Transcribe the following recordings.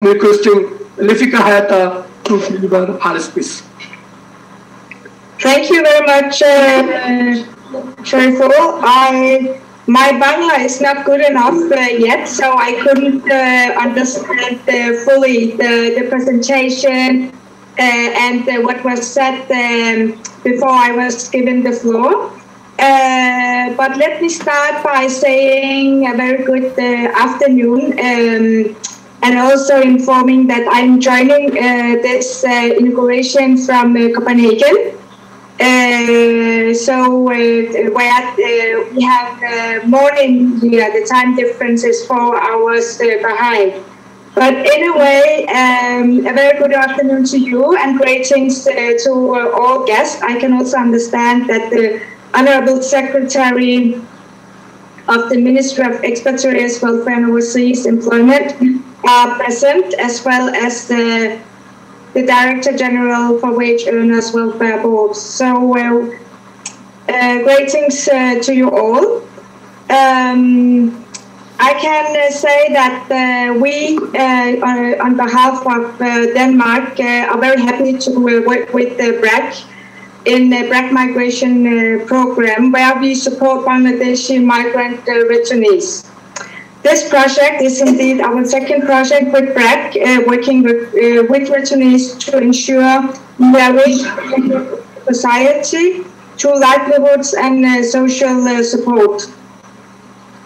requesting REFIKA HAYTA to deliver her speech. Thank you very much, Shariful. My Bangla is not good enough yet, so I couldn't understand fully the presentation and what was said before I was given the floor. But let me start by saying a very good afternoon and also informing that I'm joining this inauguration from Copenhagen. Where we have morning here, the time difference is 4 hours behind. But anyway, a very good afternoon to you and greetings to all guests. I can also understand that the Honorable Secretary of the Ministry of Expatriates, Welfare and Overseas Employment are present, as well as the Director General for Wage Earners Welfare Board. So, greetings to you all. I can say that we, on behalf of Denmark, are very happy to work with the BRAC in the BRAC migration program, where we support Bangladeshi migrant returnees. This project is indeed our second project with BRAC, working with returnees to ensure marriage society, true livelihoods and social support.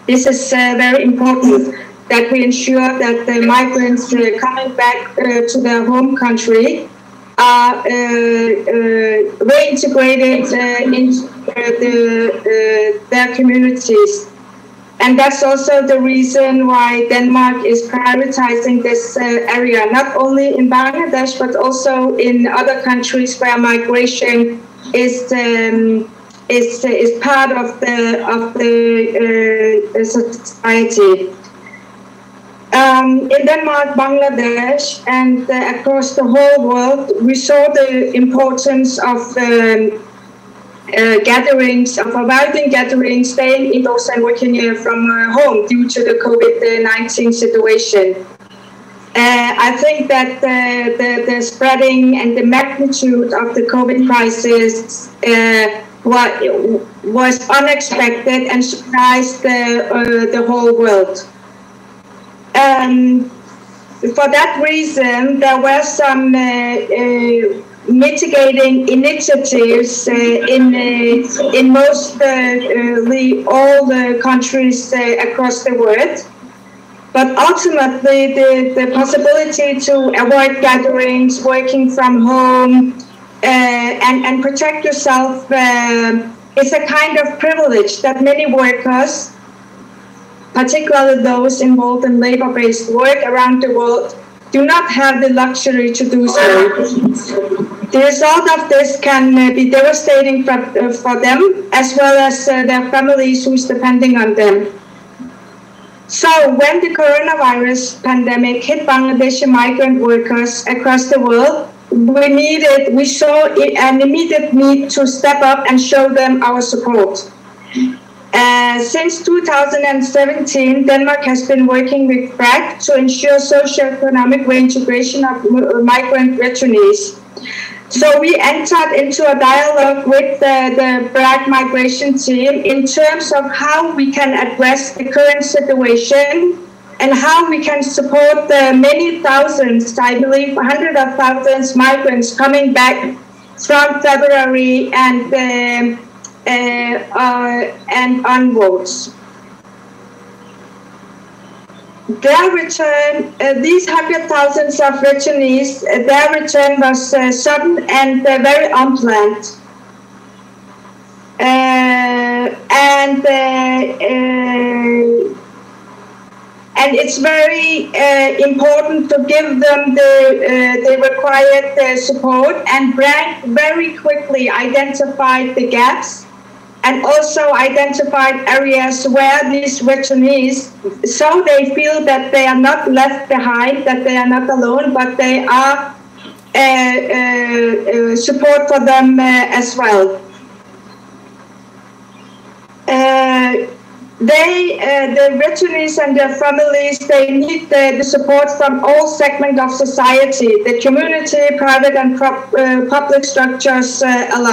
This is very important that we ensure that the migrants coming back to their home country are reintegrated into their communities. And that's also the reason why Denmark is prioritizing this area, not only in Bangladesh, but also in other countries where migration is part of the society. In Denmark, Bangladesh, and across the whole world, we saw the importance of gatherings, of avoiding gatherings, staying indoors and working from home due to the COVID-19 situation. I think that the spreading and the magnitude of the COVID crisis was unexpected and surprised the whole world. For that reason, there were some mitigating initiatives in mostly all the countries across the world. But ultimately, the possibility to avoid gatherings, working from home, and protect yourself is a kind of privilege that many workers, particularly those involved in labor-based work around the world, do not have the luxury to do so. The result of this can be devastating for them, as well as their families who's depending on them. So when the coronavirus pandemic hit Bangladeshi migrant workers across the world, we saw an immediate need to step up and show them our support. Since 2017, Denmark has been working with BRAC to ensure socio-economic reintegration of migrant returnees. So we entered into a dialogue with the BRAC migration team in terms of how we can address the current situation and how we can support the many thousands, I believe hundreds of thousands migrants coming back from February and onwards. Their return, these hundreds of thousands of returnees, their return was sudden and very unplanned. And it's very important to give them the required support, and BRAC very quickly identified the gaps and also identified areas where these returnees, so they feel that they are not left behind, that they are not alone, but they are support for them as well. the returnees and their families, they need the support from all segments of society, the community, private and public structures alike.